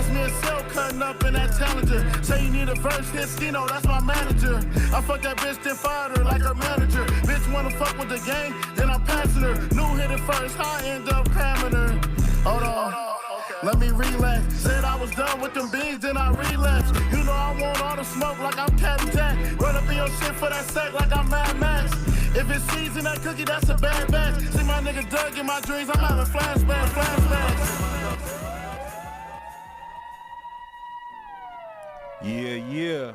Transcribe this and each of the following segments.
That's me and Cell cutting up in that Challenger. Say you need a verse, hit Scino, that's my manager. I fuck that bitch, then fired her like her manager. Bitch wanna fuck with the gang, then I'm passing her. New hit it first, I end up cramming her. Hold on. Let me relax. Said I was done with them beans, then I relapsed. You know I want all the smoke like I'm Captain Jack. Run up in your shit for that sack like I'm Mad Max. If it's season that cookie, that's a bad batch. See my nigga Doug in my dreams, I'm having flashbacks. Yeah,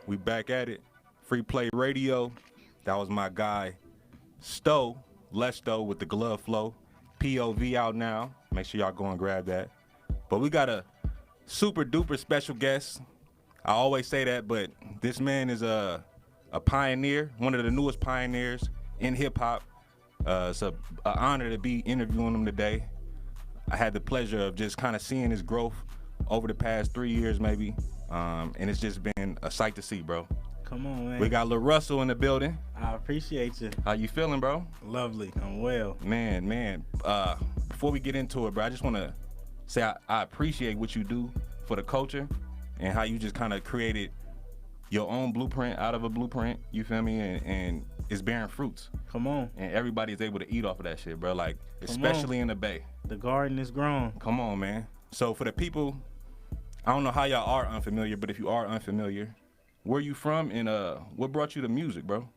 we back at it. Free Play Radio. That was my guy, Lesto with the glove flow. POV out now. Make sure y'all go and grab that. But we got a super duper special guest. I always say that, but this man is a pioneer, one of the newest pioneers in hip hop. It's an honor to be interviewing him today. I had the pleasure of just kind of seeing his growth over the past 3 years maybe, and it's just been a sight to see, bro. Come on, man. We got Larussell in the building. I appreciate you. How you feeling, bro? Lovely. I'm well. Man. Before we get into it, bro, I just want to say I appreciate what you do for the culture and how you just kind of created your own blueprint out of a blueprint, you feel me? And it's bearing fruits. Come on. And everybody's able to eat off of that shit, bro, like, especially in the Bay. The garden is grown. Come on, man. So for the people, I don't know how y'all are unfamiliar, but if you are unfamiliar, where you from and what brought you to music, bro?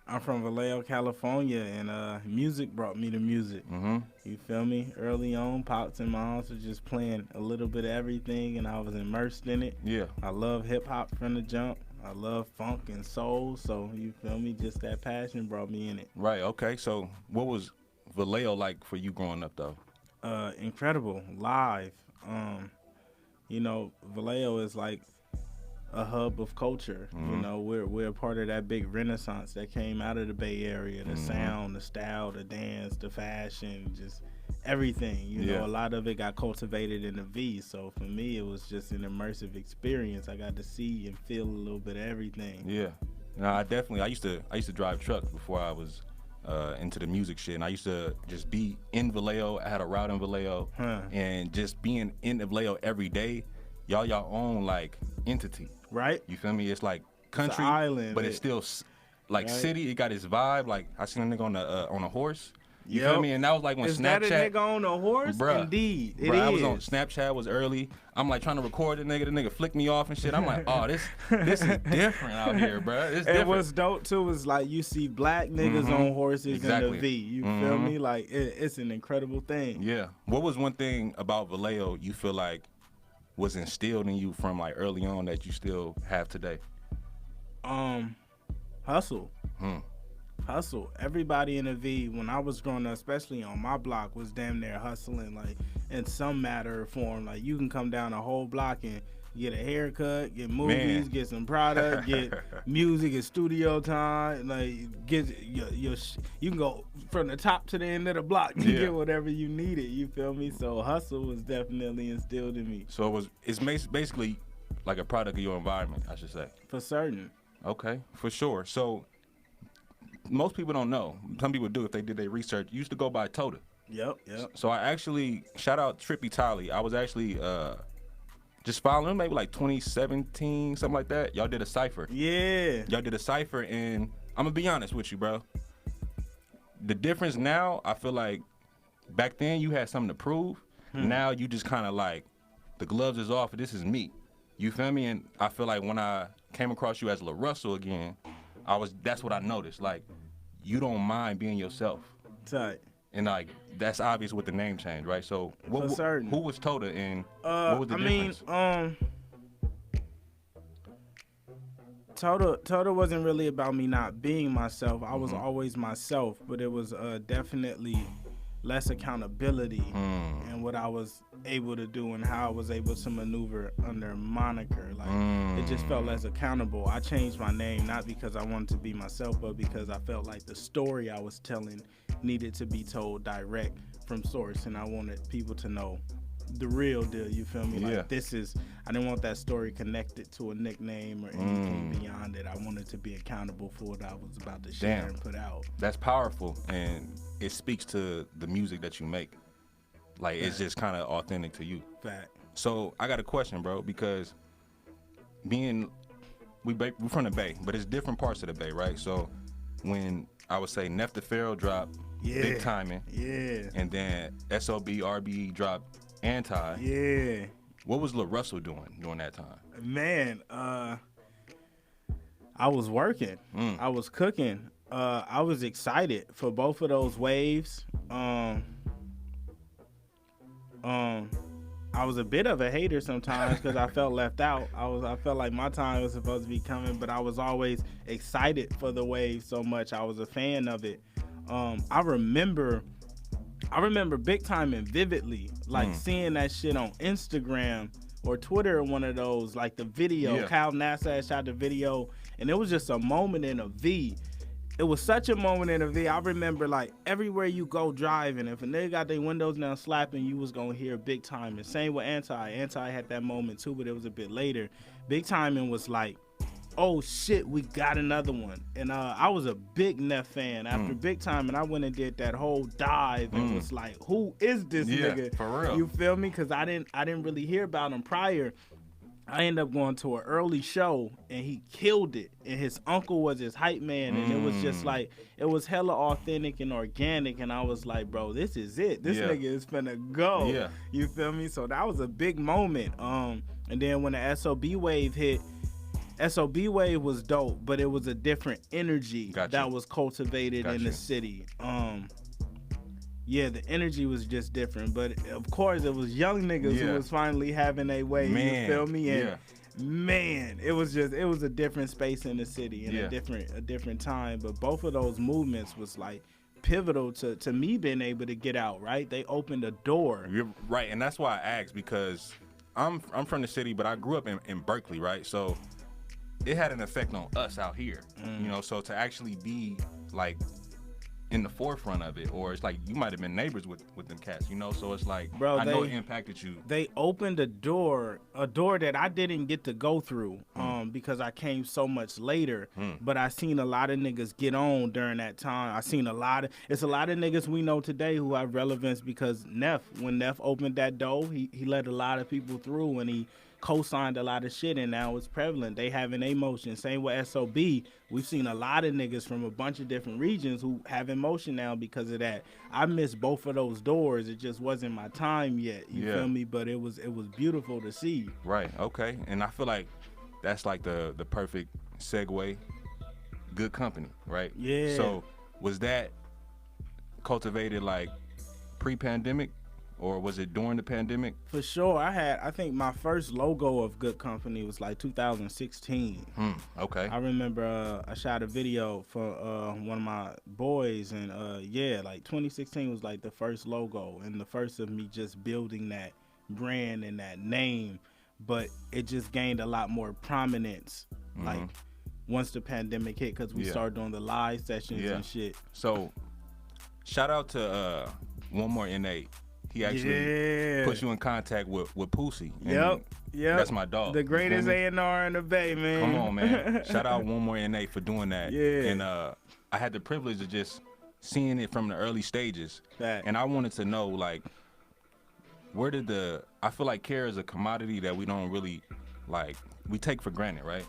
I'm from Vallejo, California, and music brought me to music. Mm-hmm. You feel me? Early on, Pops and Moms was just playing a little bit of everything, and I was immersed in it. Yeah. I love hip-hop from the jump. I love funk and soul, so you feel me? Just that passion brought me in it. Right, okay. So what was Vallejo like for you growing up, though? Incredible. Live. You know, Vallejo is like a hub of culture. Mm-hmm. You know, we're a part of that big renaissance that came out of the Bay Area. The sound, the style, the dance, the fashion, just everything. You know, a lot of it got cultivated in the V. So for me, it was just an immersive experience. I got to see and feel a little bit of everything. Yeah. No, I used to drive trucks before I was into the music shit, and I used to just be in Vallejo. I had a route in Vallejo, and just being in Vallejo every day, y'all own like entity. Right. You feel me? It's like country, it's an island, but it's still like city. It got its vibe. Like I seen a nigga on a horse. You feel me? And that was like when is Snapchat. Is that a nigga on a horse? Bruh, Indeed, it bruh, is. I was on Snapchat. Was early. I'm like trying to record the nigga flicked me off and shit. I'm like, oh, this is different out here, bro. It's different. And what's dope too is like you see black niggas on horses in the V. You feel me? Like it's an incredible thing. Yeah. What was one thing about Vallejo you feel like was instilled in you from like early on that you still have today? Hustle. Hustle. Everybody in the V, when I was growing up, especially on my block, was damn near hustling, like in some matter or form. Like you can come down a whole block and get a haircut, get movies, get some product, get music, get studio time. Like get your you can go from the top to the end of the block and get whatever you needed. You feel me? So hustle was definitely instilled in me. So it's basically like a product of your environment, I should say. For certain. Okay, for sure. So most people don't know. Some people do if they did their research. You used to go by Tota. Yep. So I actually, shout out Trippy Tolly. I was actually just following him maybe like 2017, something like that. Y'all did a cypher. Yeah. Y'all did a cypher, and I'm going to be honest with you, bro. The difference now, I feel like back then you had something to prove. Now you just kind of like, the gloves is off, this is me. You feel me? And I feel like when I came across you as Larussell again, that's what I noticed. Like, you don't mind being yourself. Tight. And like that's obvious with the name change, right? So who was Tota and what was the difference? Tota wasn't really about me not being myself. I was always myself, but it was definitely less accountability and what I was able to do and how I was able to maneuver under a moniker. Like it just felt less accountable. I changed my name not because I wanted to be myself, but because I felt like the story I was telling needed to be told direct from source, and I wanted people to know the real deal. You feel me? Like I didn't want that story connected to a nickname or anything beyond it. I wanted to be accountable for what I was about to share and put out. That's powerful, and it speaks to the music that you make. Like it's just kind of authentic to you. Fact. So I got a question, bro, because we from the Bay, but it's different parts of the Bay, right? So when I would say Neff the Pharaoh dropped Big Timing, and then SOB RBE dropped Anti. Yeah. What was Larussell doing during that time? Man, I was working. I was cooking. I was excited for both of those waves. I was a bit of a hater sometimes because I felt left out. I felt like my time was supposed to be coming, but I was always excited for the wave so much. I was a fan of it. I remember Big Timing vividly, like seeing that shit on Instagram or Twitter, one of those, like the video. Yeah. Kyle Nassar shot the video, and it was just a moment in a V. It was such a moment in a V. I remember, like, everywhere you go driving, if a nigga got their windows down slapping, you was gonna hear Big Timing. Same with Anti. Anti had that moment too, but it was a bit later. Big Timing was like, oh shit, we got another one. And I was a big Neff fan. After Big Timing, I went and did that whole dive and was like, who is this nigga? For real. You feel me? Because I didn't really hear about him prior. I ended up going to an early show and he killed it. And his uncle was his hype man. And it was just like, it was hella authentic and organic. And I was like, bro, this is it. This nigga is finna go. Yeah. You feel me? So that was a big moment. And then when the SOB wave hit, SOB wave was dope, but it was a different energy that was cultivated in the city. Yeah, the energy was just different, but of course it was young niggas who was finally having a wave. You feel me? And man, it was a different space in the city and a different time. But both of those movements was like pivotal to me being able to get out. Right? They opened a door. You're right, and that's why I asked, because I'm from the city, but I grew up in Berkeley, right? So it had an effect on us out here, you know. So to actually be like in the forefront of it, or it's like you might have been neighbors with them cats, you know. So it's like, bro, I know it impacted you. They opened a door that I didn't get to go through, because I came so much later. But I seen a lot of niggas get on during that time. I seen it's a lot of niggas we know today who have relevance because when Neff opened that door, he let a lot of people through and he co-signed a lot of shit, and now it's prevalent. They having emotion. Same with SOB. We've seen a lot of niggas from a bunch of different regions who have emotion now because of that. I missed both of those doors. It just wasn't my time yet. You feel me? But it was beautiful to see. Right. Okay. And I feel like that's like the perfect segue. Goodcompenny, right? Yeah. So was that cultivated like pre-pandemic? Or was it during the pandemic? For sure. I think my first logo of Goodcompenny was like 2016. Okay. I remember I shot a video for one of my boys, and like 2016 was like the first logo and the first of me just building that brand and that name. But it just gained a lot more prominence, like once the pandemic hit, because we started doing the live sessions and shit. So shout out to One More Innate. He actually put you in contact with Pussy. Yep. That's my dog. The greatest A&R in the Bay, man. Come on, man. Shout out One More Innate for doing that. Yeah. And I had the privilege of just seeing it from the early stages. Fact. And I wanted to know, like, I feel like care is a commodity that we don't really, like, we take for granted, right?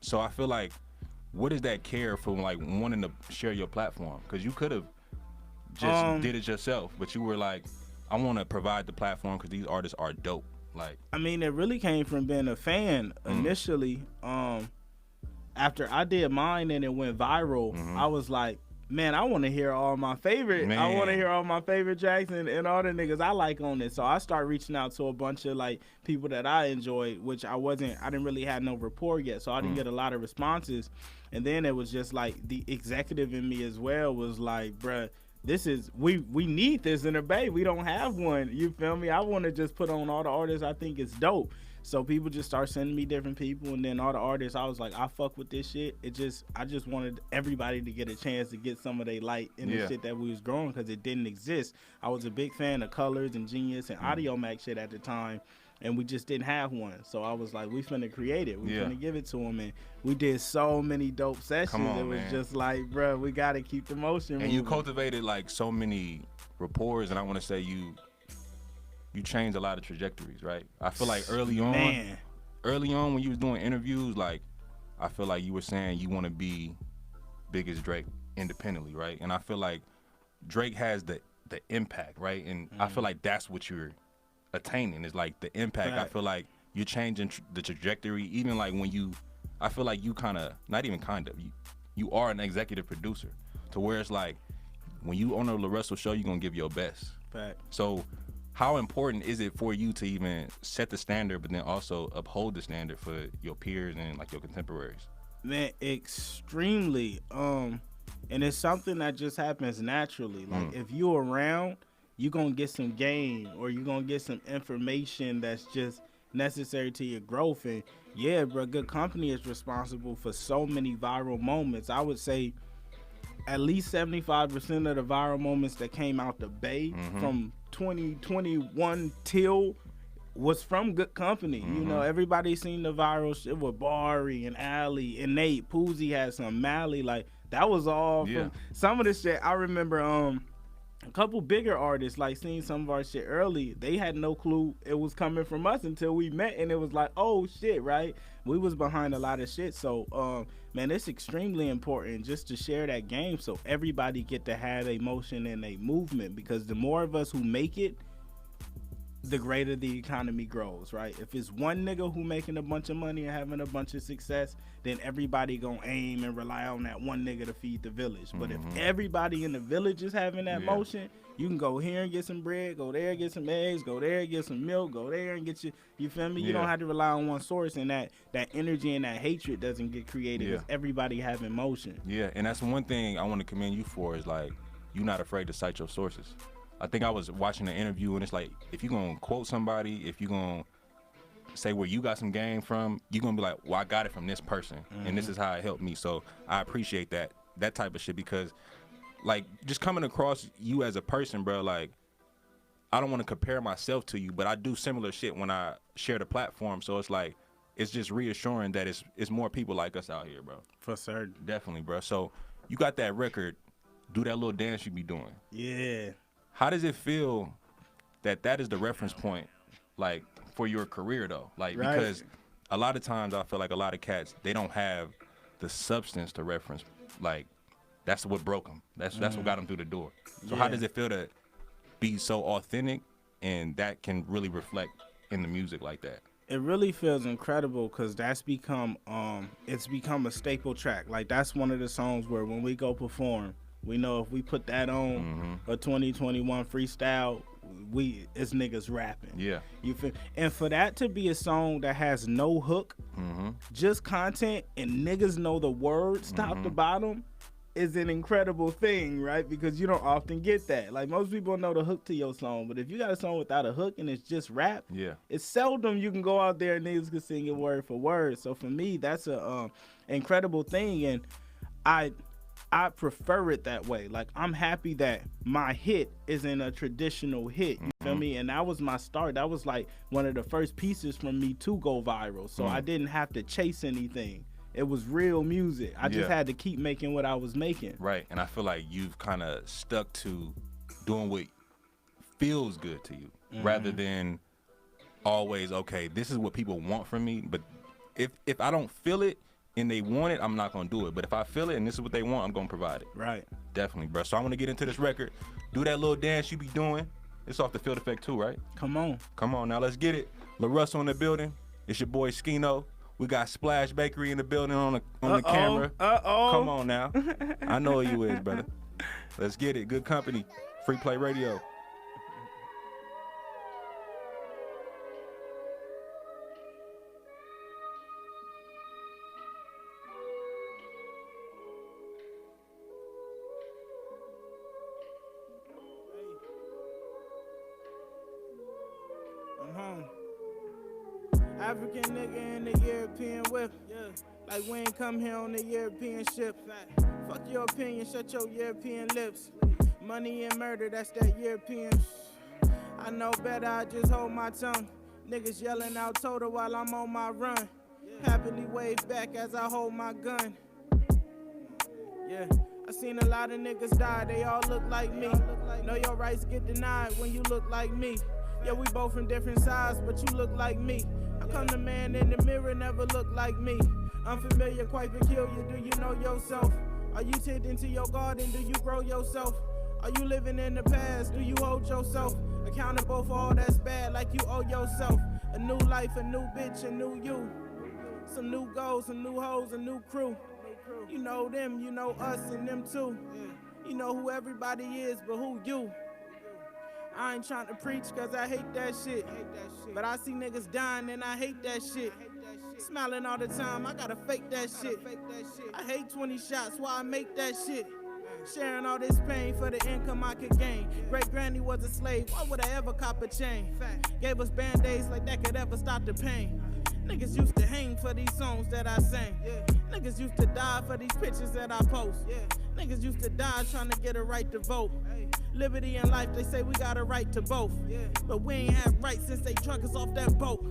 So I feel like, what is that care for, like, wanting to share your platform? Because you could have just did it yourself, but you were like, I want to provide the platform because these artists are dope. Like, I mean, it really came from being a fan initially. After I did mine and it went viral, I was like, man, I want to hear all my favorite. I want to hear all my favorite tracks and all the niggas I like on it. So I started reaching out to a bunch of like people that I enjoyed, which I didn't really have no rapport yet. So I didn't get a lot of responses. And then it was just like the executive in me as well was like, bruh, we need this in the Bay. We don't have one. You feel me? I want to just put on all the artists I think it's dope. So people just start sending me different people, and then all the artists, I was like, I fuck with this shit. I just wanted everybody to get a chance to get some of their light in the shit that we was growing, because it didn't exist. I was a big fan of Colors and Genius and Audio Mac shit at the time, and we just didn't have one. So I was like, we finna create it. We finna give it to them, and we did so many dope sessions. It was just like, bro, we gotta keep the motion moving. And you cultivated like so many rapport, and I want to say you you changed a lot of trajectories, right? I feel like early on when you was doing interviews, like I feel like you were saying you want to be big as Drake independently, right? And I feel like Drake has the impact, right? And I feel like that's what you're attaining is like the impact. Right. I feel like you're changing the trajectory, even like when you, I feel like you kind of, not even kind of, you are an executive producer to where it's like when you on a Larussell show, you're going to give your best. Fact. So how important is it for you to even set the standard, but then also uphold the standard for your peers and like your contemporaries? Man, extremely. And it's something that just happens naturally. Like if you're around, you're gonna get some game or you're gonna get some information that's just necessary to your growth. And yeah, bro, Goodcompenny is responsible for so many viral moments. I would say at least 75% of the viral moments that came out the Bay from 2021 till was from Goodcompenny. You know, everybody seen the viral shit with Bari and Ali and Nate. Poozy had some Mally. Like, that was all from some of the shit. I remember a couple bigger artists, like, seeing some of our shit early. They had no clue it was coming from us until we met, and it was like, oh, shit, right? We was behind a lot of shit. So, man, it's extremely important just to share that game so everybody get to have a motion and a movement, because the more of us who make it, the greater the economy grows, right? If it's one nigga who making a bunch of money and having a bunch of success, then everybody gonna aim and rely on that one nigga to feed the village. But if everybody in the village is having that motion, you can go here and get some bread, go there and get some eggs, go there and get some milk, go there and get you feel me? You don't have to rely on one source, and that energy and that hatred doesn't get created because everybody having motion. Yeah, and that's one thing I want to commend you for is like, you're not afraid to cite your sources. I think I was watching an interview, and it's like, if you're going to quote somebody, if you're going to say where you got some game from, you're going to be like, well, I got it from this person, and this is how it helped me. So I appreciate that type of shit, because, like, just coming across you as a person, bro, like, I don't want to compare myself to you, but I do similar shit when I share the platform. So it's like, it's just reassuring that it's more people like us out here, bro. For certain. Definitely, bro. So you got that record, do that little dance you be doing. Yeah. How does it feel that is the reference point, like, for your career, though? Like, because a lot of times I feel like a lot of cats, they don't have the substance to reference. Like, that's what broke them. That's what got them through the door. So how does it feel to be so authentic, and that can really reflect in the music like that? It really feels incredible, because that's become it's become a staple track. Like, that's one of the songs where when we go perform, we know if we put that on a 2021 freestyle, it's niggas rapping. Yeah. You feel? And for that to be a song that has no hook, just content, and niggas know the words top to bottom, is an incredible thing, right? Because you don't often get that. Like, most people know the hook to your song, but if you got a song without a hook and it's just rap, it's seldom you can go out there and niggas can sing it word for word. So for me, that's a incredible thing, and I prefer it that way. Like, I'm happy that my hit isn't a traditional hit. You feel me? And that was my start. That was like one of the first pieces from me to go viral. So I didn't have to chase anything. It was real music. I just had to keep making what I was making. Right. And I feel like you've kind of stuck to doing what feels good to you, rather than always, okay, this is what people want from me. But if I don't feel it, and they want it, I'm not gonna do it. But if I feel it and this is what they want, I'm gonna provide it. Right. Definitely, bro. So I'm gonna get into this record. Do that little dance you be doing. It's off the Field Effect too, right? Come on. Come on, now let's get it. Larussell in the building. It's your boy Scino. We got Splash Bakery in the building on the camera. Come on now. I know who you is, brother. Let's get it. Goodcompenny. Free Play Radio. African nigga in the European whip. Like, we ain't come here on the European ship. Fuck your opinion, shut your European lips. Money and murder, that's that European. I know better, I just hold my tongue. Niggas yelling out total while I'm on my run. Happily wave back as I hold my gun. Yeah, I seen a lot of niggas die, they all look like me. Know your rights get denied when you look like me. Yeah, we both from different sides, but you look like me. How come the man in the mirror never look like me? Unfamiliar, quite peculiar, do you know yourself? Are you tending to your garden, do you grow yourself? Are you living in the past, do you hold yourself accountable for all that's bad like you owe yourself? A new life, a new bitch, a new you. Some new goals, some new hoes, a new crew. You know them, you know us, and them too. You know who everybody is, but who you? I ain't trying to preach cause I hate that shit. But I see niggas dying and I hate that shit. Smiling all the time, I gotta fake that shit. I hate 20 shots, why I make that shit? Sharing all this pain for the income I could gain. Great granny was a slave, why would I ever cop a chain? Gave us band-aids like that could ever stop the pain. Niggas used to hang for these songs that I sang. Niggas used to die for these pictures that I post. Niggas used to die trying to get a right to vote. Liberty and life, they say we got a right to both. But we ain't have rights since they drug us off that boat.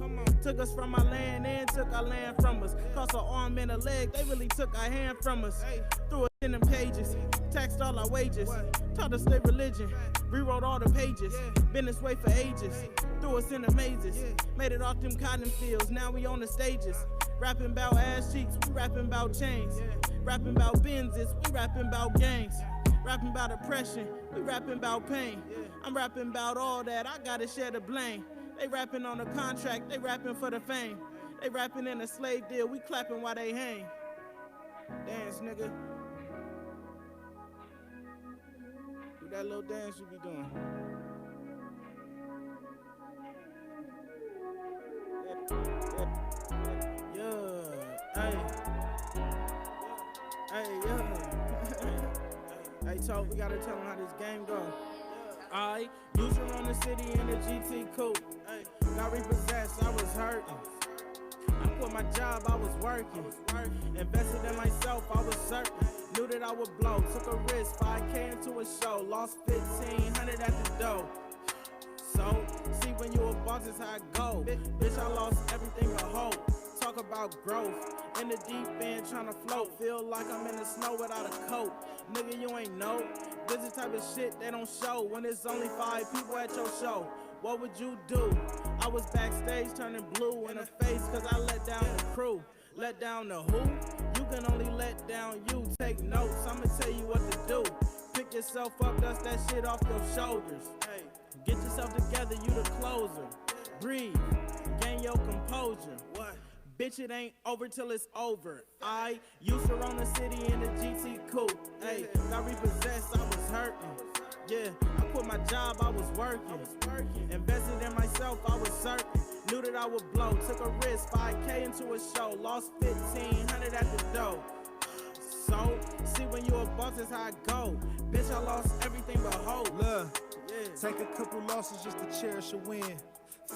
Took us from our land and took our land from us. Cost our arm and a leg, they really took our hand from us. Threw us in them cages, taxed all our wages. Taught us their religion, rewrote all the pages. Been this way for ages, threw us in the mazes. Made it off them cotton fields, now we on the stages. Rapping about ass cheeks, we rapping about chains. Rapping about Benzes, we rapping about gangs. Rapping about oppression, we rapping about pain. I'm rapping about all that, I gotta share the blame. They rapping on a contract, they rapping for the fame. They rapping in a slave deal, we clapping while they hang. Dance, nigga. Do that little dance you be doing. Yeah, hey. Hey, yeah. Hey, Toad, we gotta tell them how this game go. I used to run the city in a GT coupe. Got repossessed, I was hurting. I quit my job, I was working. Invested in myself, I was certain. Knew that I would blow, took a risk, 5K into a show. Lost 1,500 at the door. So, see when you a boss, it's how it go. Bitch, I lost everything but hope. Talk about growth, in the deep end tryna float. Feel like I'm in the snow without a coat. Nigga, you ain't know. This is the type of shit they don't show when there's only 5 people at your show. What would you do? I was backstage turning blue in the face cause I let down the crew. Let down the who? You can only let down you. Take notes, I'ma tell you what to do. Pick yourself up, dust that shit off your shoulders. Hey, get yourself together, you the closer. Breathe, gain your composure. What? Bitch, it ain't over till it's over. I used to run the city in the GT coupe. Hey, got repossessed, I was hurting. Yeah, I quit my job, I was working. Invested in myself, I was certain. Knew that I would blow, took a risk, 5K into a show. Lost 1,500 at the door. So, see when you a boss, that's how I go. Bitch, I lost everything but hope. Look, take a couple losses just to cherish a win.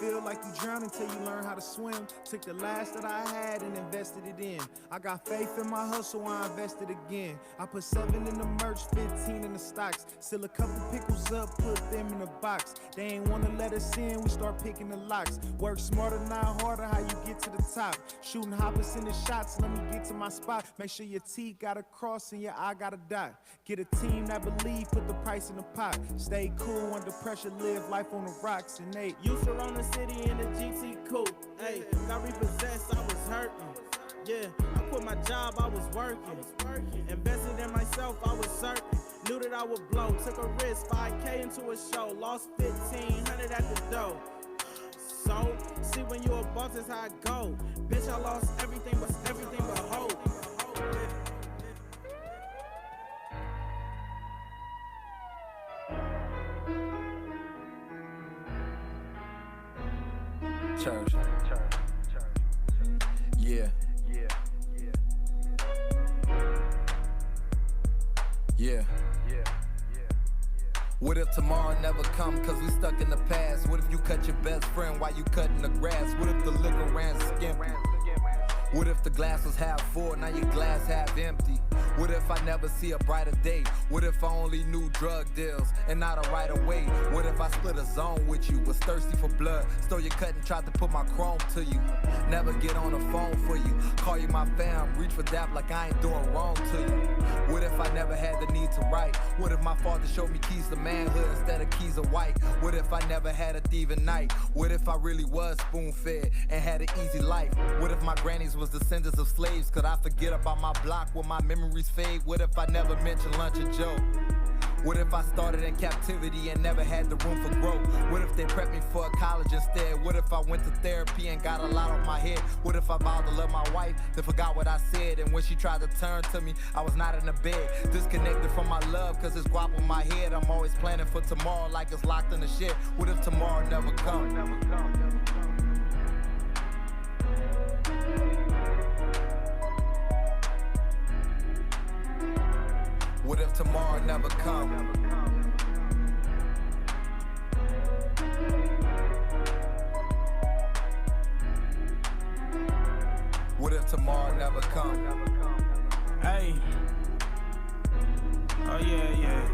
Feel like you drown until you learn how to swim. Took the last that I had and invested it in. I got faith in my hustle, I invested again. I put 7 in the merch, 15 in the stocks. Still a couple pickles up, put them in the box. They ain't wanna let us in, we start picking the locks. Work smarter, not harder, how you get to the top. Shooting hoppers in the shots, let me get to my spot. Make sure your T got a cross and your I got a dot. Get a team that believe, put the price in the pot. Stay cool under pressure, live life on the rocks. And they used to run the city in a GT coupe. Hey, got repossessed, I was hurting. Yeah, I quit my job, I was working. Invested in myself, I was certain. Knew that I would blow, took a risk, 5K into a show. Lost 1,500 at the door. So, see when you a boss, that's how I go. Bitch, I lost everything but hope. Church. Yeah. What if tomorrow never come cause we stuck in the past? What if you cut your best friend while you cutting the grass? What if the liquor ran skimpy? What if the glass was half full, now your glass half empty? What if I never see a brighter day? What if I only knew drug deals and not a right away? What if I split a zone with you, was thirsty for blood, stole your cut and tried to put my chrome to you? never get on the phone for you. Call you my fam, reach for that like I ain't doing wrong to you. What if I never had the need to write? What if my father showed me keys to manhood instead of keys of white? What if I never had a thieving night? What if I really was spoon-fed and had an easy life? What if my grannies was descendants of slaves? Could I forget about my block when my memories fade? What if I never mentioned lunch or Joe? What if I started in captivity and never had the room for growth? What if they prepped me for a college instead? What if I went to therapy and got a lot off my head? What if I vowed to love my wife, then forgot what I said? And when she tried to turn to me, I was not in the bed. Disconnected from my love, cause it's guap in my head. I'm always planning for tomorrow like it's locked in the shed. What if tomorrow never comes? What if tomorrow never come? What if tomorrow never come? Hey. Oh yeah.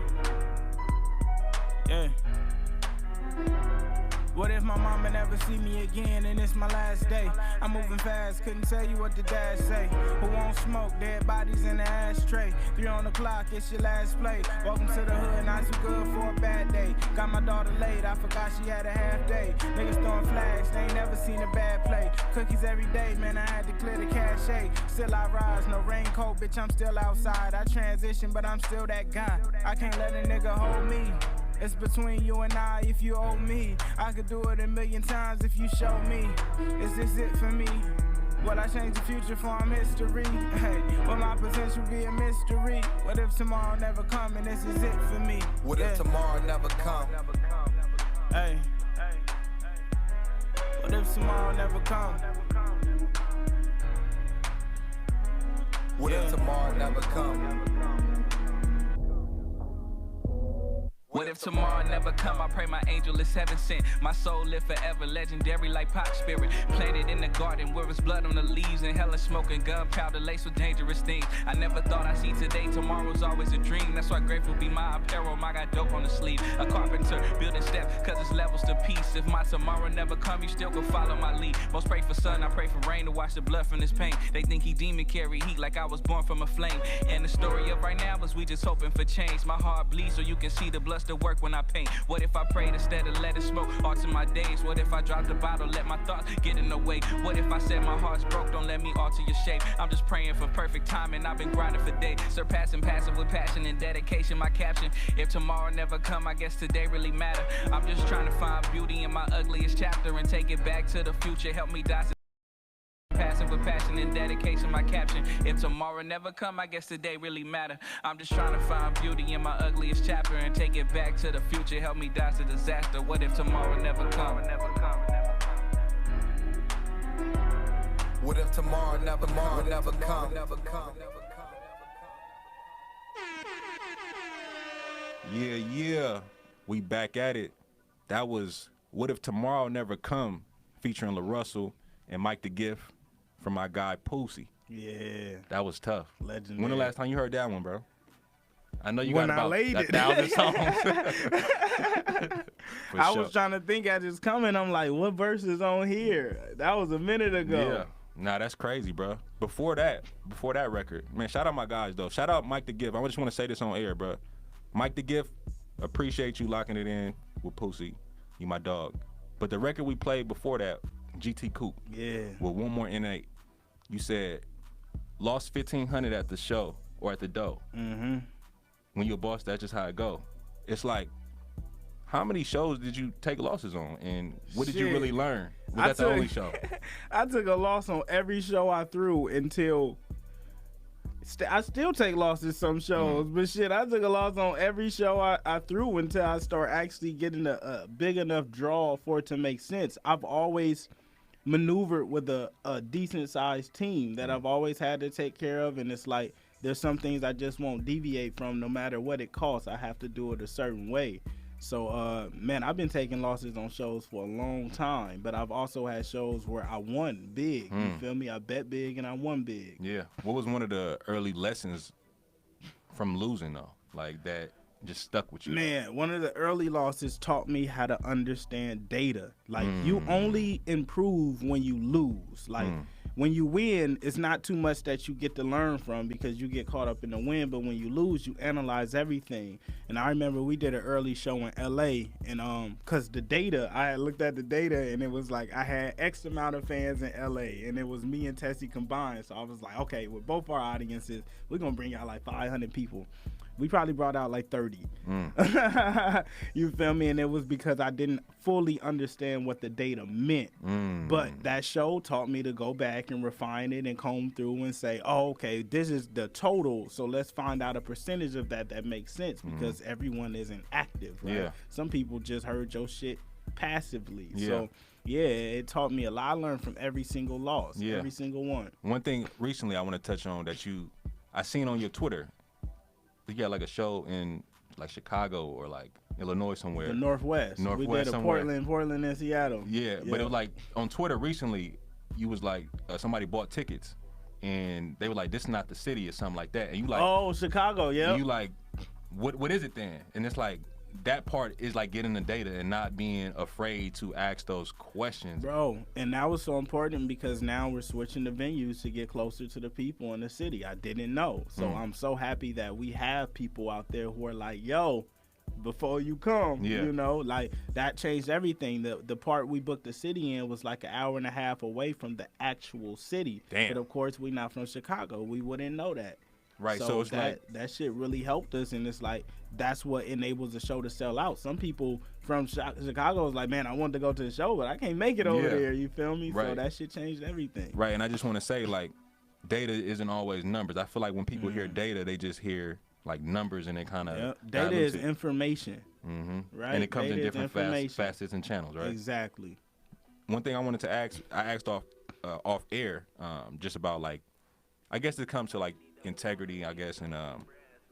What if my mama never see me again and it's my last day? I'm moving fast, couldn't tell you what the dash say. Who won't smoke? Dead bodies in the ashtray. 3 on the clock, it's your last play. Welcome to the hood, not too good for a bad day. Got my daughter late, I forgot she had a half day. Niggas throwing flags, they ain't never seen a bad play. Cookies every day, man, I had to clear the cachet. Still I rise, no raincoat, bitch, I'm still outside. I transition, but I'm still that guy. I can't let a nigga hold me. It's between you and I if you owe me. I could do it 1,000,000 times if you show me. Is this it for me? Will I change the future from history? Hey, will my potential be a mystery? What if tomorrow never come and this is it for me? What if tomorrow never come? Hey. What if tomorrow never come? What if tomorrow never come? What if tomorrow never come? I pray my angel is heaven sent. My soul live forever, legendary like Pop Spirit. Planted in the garden where it's blood on the leaves and hella smoking gunpowder laced with dangerous things. I never thought I'd see today. Tomorrow's always a dream. That's why grateful be my apparel. I got dope on the sleeve. A carpenter building steps cause it's levels to peace. If my tomorrow never come, you still could follow my lead. Most pray for sun, I pray for rain to wash the blood from this pain. They think he demon carry heat like I was born from a flame. And the story of right now is we just hoping for change. My heart bleeds so you can see the blood still work when I paint. What if I prayed instead of let it smoke? Alter my days. What if I dropped the bottle, let my thoughts get in the way? What if I said my heart's broke, don't let me alter your shape? I'm just praying for perfect timing. I've been grinding for days, surpassing passive with passion and dedication. My caption, if tomorrow never come, I guess today really matter. I'm just trying to find beauty in my ugliest chapter and take it back to the future. Help me die. Passing with passion and dedication, my caption. If tomorrow never come, I guess today really matter. I'm just trying to find beauty in my ugliest chapter and take it back to the future. Help me dodge the disaster. What if tomorrow never come? What if tomorrow never come? Yeah, we back at it. That was What If Tomorrow Never Come, featuring Larussell and Mike the Gift from my guy Pussy. Yeah. That was tough. Legendary. When the last time you heard that one, bro? I know you When got about I laid 1,000 songs. I was trying to think as it's coming. I'm like, what verse is on here? That was a minute ago. Yeah. Nah, that's crazy, bro. Before that record, man, shout out my guys, though. Shout out Mike the Gift. I just want to say this on air, bro. Mike the Gift, appreciate you locking it in with Pussy. You my dog. But the record we played before that, GT Coupe. Yeah. With One More N8. You said, lost 1,500 at the show or at the dough. Mm-hmm. When you're a boss, that's just how it go. It's like, how many shows did you take losses on? And what did you really learn? Was that the only show? I took a loss on every show I threw until... I still take losses some shows, but shit, I took a loss on every show I threw until I start actually getting a big enough draw for it to make sense. I've always maneuvered with a decent sized team that I've always had to take care of, and it's like there's some things I just won't deviate from no matter what it costs. I have to do it a certain way. So, man, I've been taking losses on shows for a long time, but I've also had shows where I won big. You feel me? I bet big and I won big. Yeah. What was one of the early lessons from losing, though? Like that just stuck with you? Man, one of the early losses taught me how to understand data. Like, you only improve when you lose. Like, when you win, it's not too much that you get to learn from because you get caught up in the win. But when you lose, you analyze everything. And I remember we did an early show in LA, and cause the data, I had looked at the data, and it was like I had X amount of fans in LA, and it was me and Tessie combined. So I was like, okay, with both our audiences, we're gonna bring out like 500 people. We probably brought out like 30. You feel me? And it was because I didn't fully understand what the data meant. But that show taught me to go back and refine it and comb through and say, oh, okay, this is the total. So let's find out a percentage of that makes sense, because everyone isn't active, right? Yeah. Some people just heard your shit passively. Yeah. So, yeah, it taught me a lot. I learned from every single loss, every single one. One thing recently I want to touch on that I seen on your Twitter. You got like a show in like Chicago or like Illinois somewhere. The Northwest. We did a somewhere. Portland and Seattle. Yeah, but it was like on Twitter recently, you was like somebody bought tickets and they were like, "This is not the city" or something like that, and you like, "Oh, Chicago, yeah." You like, what is it then? And it's like that part is like getting the data and not being afraid to ask those questions, bro. And that was so important because now we're switching the venues to get closer to the people in the city. I didn't know, so I'm so happy that we have people out there who are like, yo, before you come, you know, like that changed everything. The part we booked the city in was like an hour and a half away from the actual city. Damn. But of course, we're not from Chicago. We wouldn't know that. Right, so it's like that shit really helped us, and it's like that's what enables the show to sell out. Some people from Chicago is like, man, I wanted to go to the show, but I can't make it over there. You feel me? Right. So that shit changed everything. Right, and I just want to say, like, data isn't always numbers. I feel like when people hear data, they just hear like numbers, and they kind of data is information, right? And it comes data in different facets and channels, right? Exactly. One thing I wanted to ask, I asked off air, just about like, I guess it comes to like integrity, I guess, and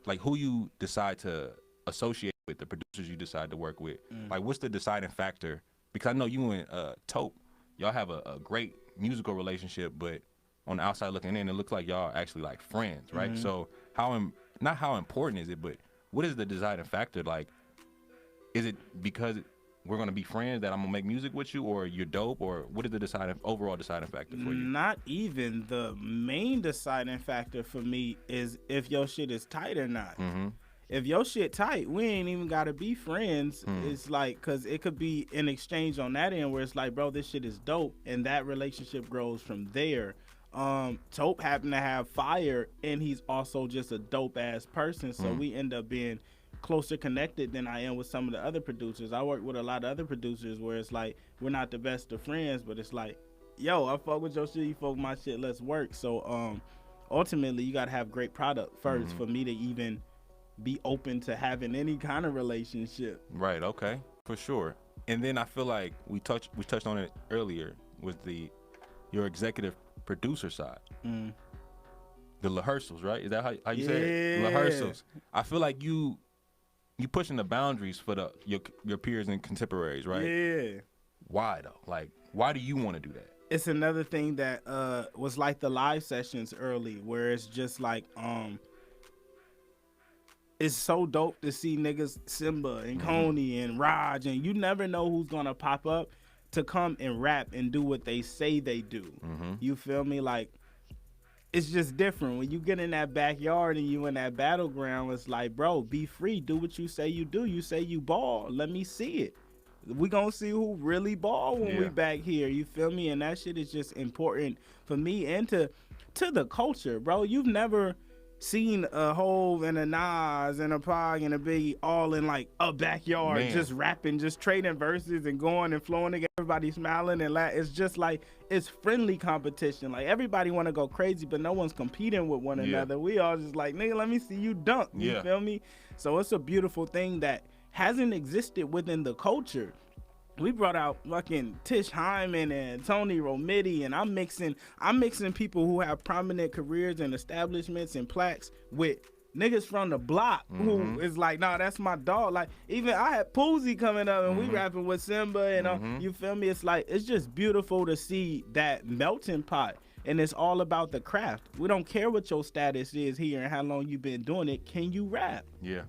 like who you decide to associate with, the producers you decide to work with. Like, what's the deciding factor? Because I know you and Taupe, y'all have a great musical relationship, but on the outside looking in, it looks like y'all actually like friends, right? So not how important is it, but what is the deciding factor? Like, is it because we're gonna be friends that I'm gonna make music with you, or you're dope, or what is the overall deciding factor for you? Not even. The main deciding factor for me is if your shit is tight or not. If your shit tight, we ain't even gotta be friends. It's like, cause it could be an exchange on that end where it's like, bro, this shit is dope, and that relationship grows from there. Taupe happened to have fire, and he's also just a dope ass person, so we end up being closer connected than I am with some of the other producers. I work with a lot of other producers where it's like we're not the best of friends, but it's like, yo, I fuck with your shit, you fuck with my shit, let's work. So ultimately you gotta have great product first for me to even be open to having any kind of relationship. Right, okay, for sure. And then I feel like we touched on it earlier with your executive producer side. The rehearsals, right? Is that how you say it? Rehearsals. I feel like you pushing the boundaries for your peers and contemporaries, right? Yeah. Why though? Like, why do you want to do that? It's another thing that was like the live sessions early, where it's just like it's so dope to see niggas Simba and Coney and Raj, and you never know who's gonna pop up to come and rap and do what they say they do. You feel me? Like, it's just different when you get in that backyard and you in that battleground. It's like, bro, be free, do what you say you do. You say you ball, let me see it. We gonna see who really ball when we back here. You feel me? And that shit is just important for me and to the culture, bro. You've never seen a Hove and a Nas and a Pog and a Biggie all in like a backyard, just rapping, just trading verses and going and flowing together, everybody smiling and laughing. It's just like, it's friendly competition. Like, everybody want to go crazy, but no one's competing with one another. We all just like, nigga, let me see you dunk. You feel me? So it's a beautiful thing that hasn't existed within the culture. We brought out fucking Tish Hyman and Tony Romiti, and I'm mixing people who have prominent careers and establishments and plaques with niggas from the block who is like, nah, that's my dog. Like, even I had Poozy coming up and we rapping with Simba and you feel me? It's like, it's just beautiful to see that melting pot. And it's all about the craft. We don't care what your status is here and how long you've been doing it. Can you rap? Yeah.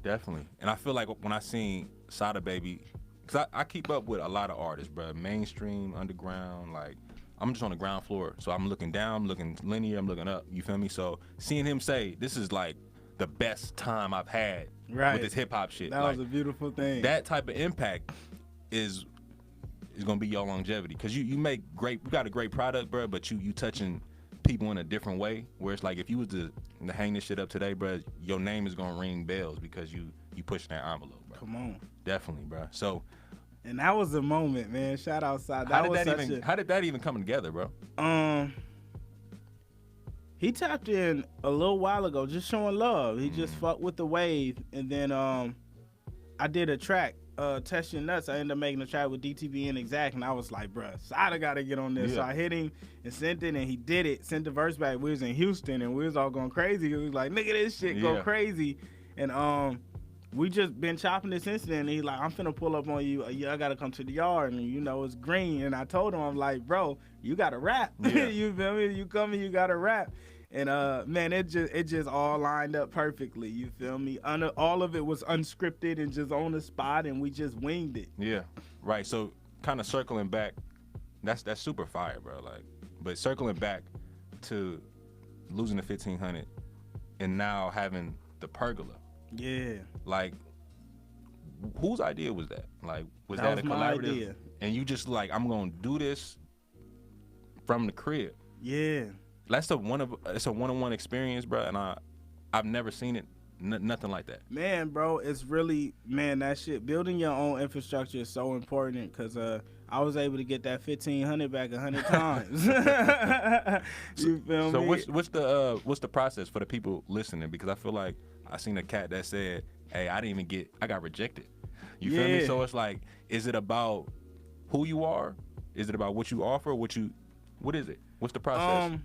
Definitely. And I feel like when I seen Sada Baby, because I keep up with a lot of artists, bro. Mainstream, underground, like, I'm just on the ground floor. So I'm looking down, I'm looking linear, I'm looking up. You feel me? So seeing him say, this is like the best time I've had with this hip hop shit. That like, was a beautiful thing. That type of impact is gonna be your longevity. Cause you got a great product, bro, but you touching people in a different way. Where it's like, if you was to hang this shit up today, bro, your name is gonna ring bells because you pushing that envelope, bro. Come on. Definitely, bro. So, and that was the moment, man. Shout out Side. How did that even come together, bro? He tapped in a little while ago, just showing love. He just fucked with the wave, and then I did a track, Test Your Nuts. I ended up making a track with DTV and Exact, and I was like, bruh, Sada gotta get on this. Yeah. So I hit him and sent it, and he did it. Sent the verse back. We was in Houston, and we was all going crazy. He was like, nigga, this shit go crazy, and we just been chopping this incident, and he's like, I'm finna pull up on you. I gotta come to the yard, and you know it's green. And I told him, I'm like, bro, you gotta rap. Yeah. You feel me? You coming, you gotta rap. And man, it just all lined up perfectly. You feel me? All of it was unscripted and just on the spot, and we just winged it. Yeah, right. So kind of circling back, that's super fire, bro. Like, but circling back to losing the 1500 and now having the pergola. Yeah. Like, whose idea was that? Like, was that a collaborative? My idea. And you just like, I'm gonna do this from the crib. Yeah. It's a one-on-one experience, bro, and I've never seen it, nothing like that. Man, bro, it's really, that shit. Building your own infrastructure is so important because I was able to get that 1500 back 100 times. You feel me? So what's the process for the people listening? Because I feel like I seen a cat that said, "Hey, I got rejected." You feel me? So it's like, is it about who you are? Is it about what you offer? What is it? What's the process?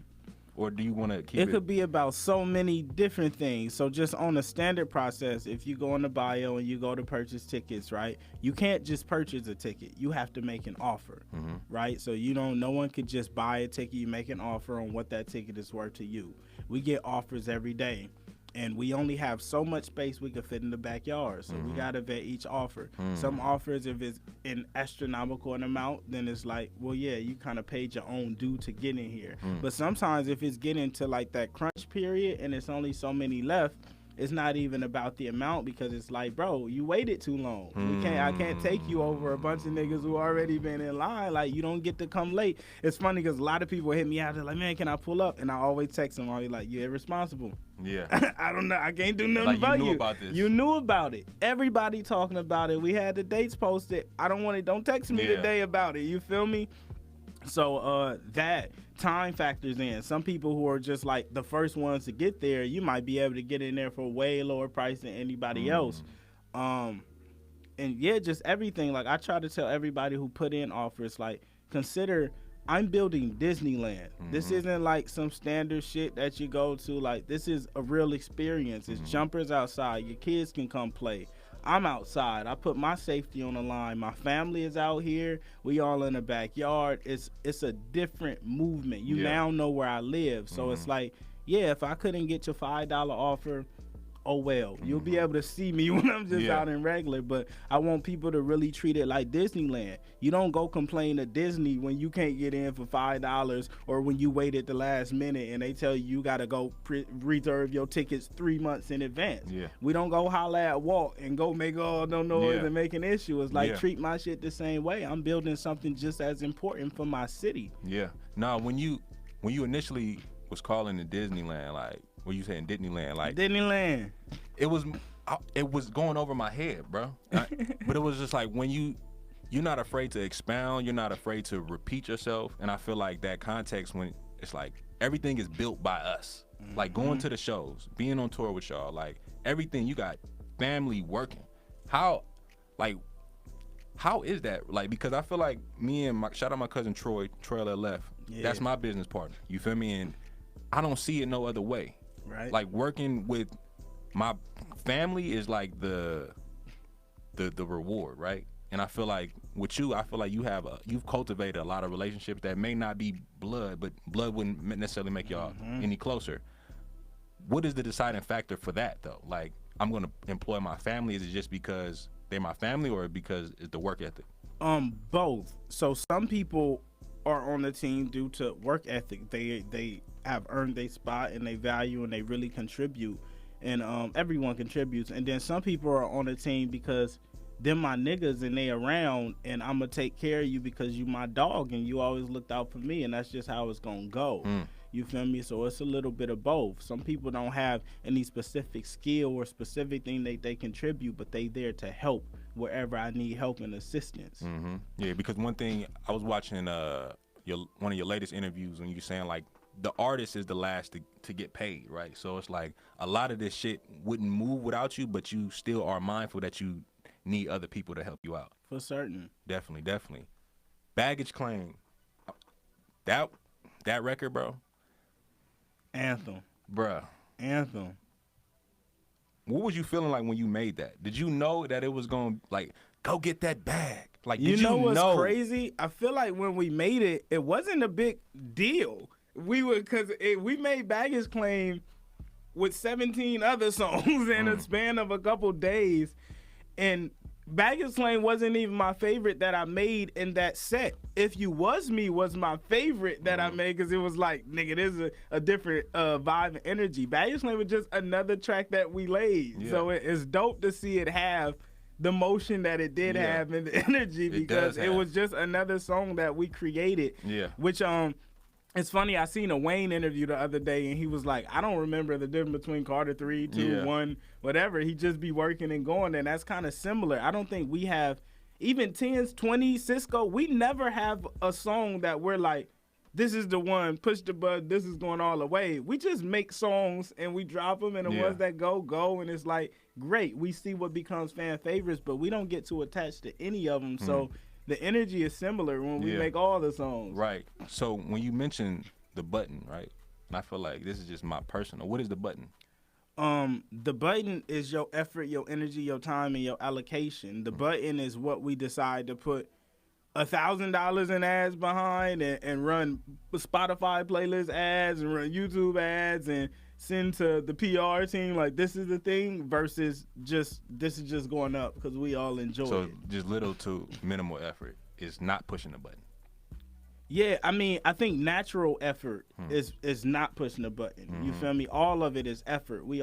Or do you want to keep it? It could be about so many different things. So just on the standard process, if you go on the bio and you go to purchase tickets, right? You can't just purchase a ticket. You have to make an offer, right? So no one could just buy a ticket. You make an offer on what that ticket is worth to you. We get offers every day. And we only have so much space we can fit in the backyard. So we got to vet each offer. Some offers, if it's an astronomical amount, then it's like, well, yeah, you kind of paid your own due to get in here. But sometimes if it's getting to like that crunch period and it's only so many left, it's not even about the amount because it's like, bro, you waited too long. I can't take you over a bunch of niggas who already been in line. Like, you don't get to come late. It's funny because a lot of people hit me out. They're like, man, can I pull up? And I always text them. I'll be like, you're irresponsible. Yeah. I don't know. I can't do nothing about you. You knew about this. You knew about it. Everybody talking about it. We had the dates posted. Don't text me today about it. You feel me? So that time factors in. Some people who are just like the first ones to get there, you might be able to get in there for a way lower price than anybody else. And yeah, just everything. Like, I try to tell everybody who put in offers, like, consider I'm building Disneyland. This isn't like some standard shit that you go to. Like, this is a real experience. It's jumpers outside. Your kids can come play. I'm outside. I put my safety on the line. My family is out here. We all in the backyard. It's a different movement. You now know where I live. So it's like, yeah, if I couldn't get your $5 offer, oh well. You'll be able to see me when I'm just out in regular. But I want people to really treat it like Disneyland. You don't go complain to Disney when you can't get in for $5 or when you wait at the last minute and they tell you got to go reserve your tickets 3 months in advance. Yeah. We don't go holler at Walt and go make all no noise and make an issue. It's like, treat my shit the same way. I'm building something just as important for my city. Yeah. Now, when you initially was calling it Disneyland, like, what you saying, Disneyland? Like, Disneyland. It was going over my head, bro. But it was just like, when you're not afraid to expound, you're not afraid to repeat yourself, and I feel like that context, when it's like everything is built by us, like going to the shows, being on tour with y'all, like everything. You got family working. How is that? Like, because I feel like me and shout out my cousin Troy LF. That's my business partner. You feel me? And I don't see it no other way. Right. Like, working with my family is like the reward, right? And I feel like with you, you've cultivated a lot of relationships that may not be blood, but blood wouldn't necessarily make y'all any closer. What is the deciding factor for that though? Like, I'm gonna employ my family? Is it just because they're my family, or because it's the work ethic? Both. So some people are on the team due to work ethic. They have earned their spot and they value and they really contribute, and everyone contributes. And then some people are on the team because them my niggas and they around, and I'm gonna take care of you because you my dog and you always looked out for me, and that's just how it's gonna go. You feel me? So it's a little bit of both. Some people don't have any specific skill or specific thing they contribute, but they there to help wherever I need help and assistance. Yeah, because one thing I was watching one of your latest interviews when you saying like the artist is the last to get paid, right? So it's like a lot of this shit wouldn't move without you, but you still are mindful that you need other people to help you out. For certain. Definitely. Baggage Claim. That record, bro. Anthem. Bruh. Anthem. What was you feeling like when you made that? Did you know that it was going to, like, go get that bag? Like, did you know what's crazy? I feel like when we made it, it wasn't a big deal. We made Baggage Claim with 17 other songs in a span of a couple days, and Baggage Claim wasn't even my favorite that I made in that set. If You Was Me was my favorite that I made, because it was like, nigga, this is a different vibe and energy. Baggage Claim was just another track that we laid. Yeah. So it's dope to see it have the motion that it did have and the energy, because it was just another song that we created. Yeah. Which it's funny, I seen a Wayne interview the other day, and he was like, I don't remember the difference between Carter 3, 2, 1, whatever. He just be working and going, and that's kind of similar. I don't think we have, even 10s, 20s, Cisco, we never have a song that we're like, this is the one, push the button, this is going all the way. We just make songs, and we drop them, and the ones that go, and it's like, great. We see what becomes fan favorites, but we don't get too attached to any of them, so the energy is similar when we make all the songs. Right. So when you mention the button, right, and I feel like this is just my personal, what is the button? The button is your effort, your energy, your time, and your allocation. The button is what we decide to put $1,000 in ads behind and run Spotify playlist ads and run YouTube ads and send to the PR team like this is the thing, versus just this is just going up because we all enjoy it. So just little to minimal effort is not pushing the button. Yeah, I mean, I think natural effort is not pushing the button. You feel me? All of it is effort. We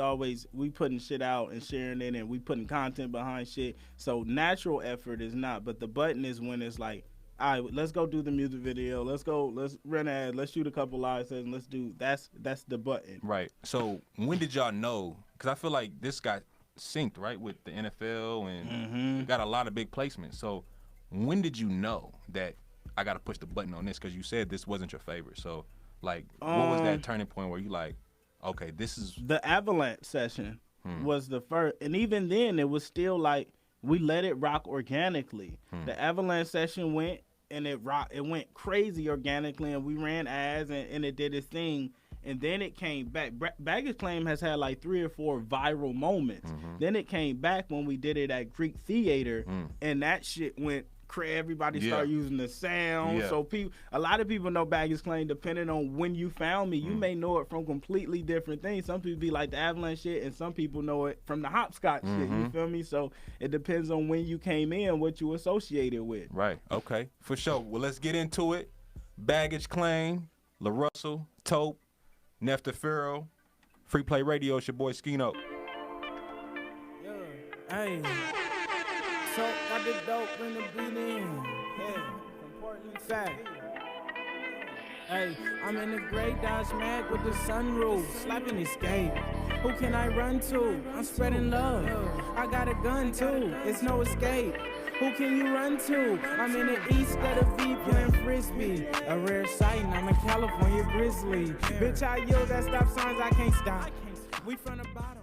putting shit out and sharing it, and we putting content behind shit. So natural effort is not, but the button is when it's like, all right, let's go do the music video. Let's run an ad. Let's shoot a couple live sets. Let's do that's the button. Right. So when did y'all know? Because I feel like this got synced right with the NFL and got a lot of big placements. So when did you know that I got to push the button on this? Because you said this wasn't your favorite. So like, what was that turning point where you like, okay, this is the Avalanche session was the first, and even then it was still like we let it rock organically. The Avalanche session went. And it went crazy organically, and we ran ads, and it did its thing. And then it came back. Baggage Claim has had like 3 or 4 viral moments. Then it came back when we did it at Greek Theater, and that shit went crazy. Everybody started using the sound. So a lot of people know Baggage Claim depending on when you found me. You may know it from completely different things. Some people be like the Avalanche shit, and some people know it from the Hopscotch shit. You feel me? So it depends on when you came in, what you associated with. Right. Okay. For sure. Well, let's get into it. Baggage Claim, Larussell, Taupe, Nefta Pharaoh, Free Play Radio. It's your boy Scino. Yeah. Hey. So I did dope in the beat in. Yeah, from Portland Fact. Hey, I'm in the gray Dodge Mag with the sunroof, slapping escape. Who can I run to? I'm spreading love. I got a gun too. It's no escape. Who can you run to? I'm in the east of the V playing frisbee. A rare sight, and I'm a California grizzly. Bitch, I yell at stop signs, I can't stop. We from the bottom.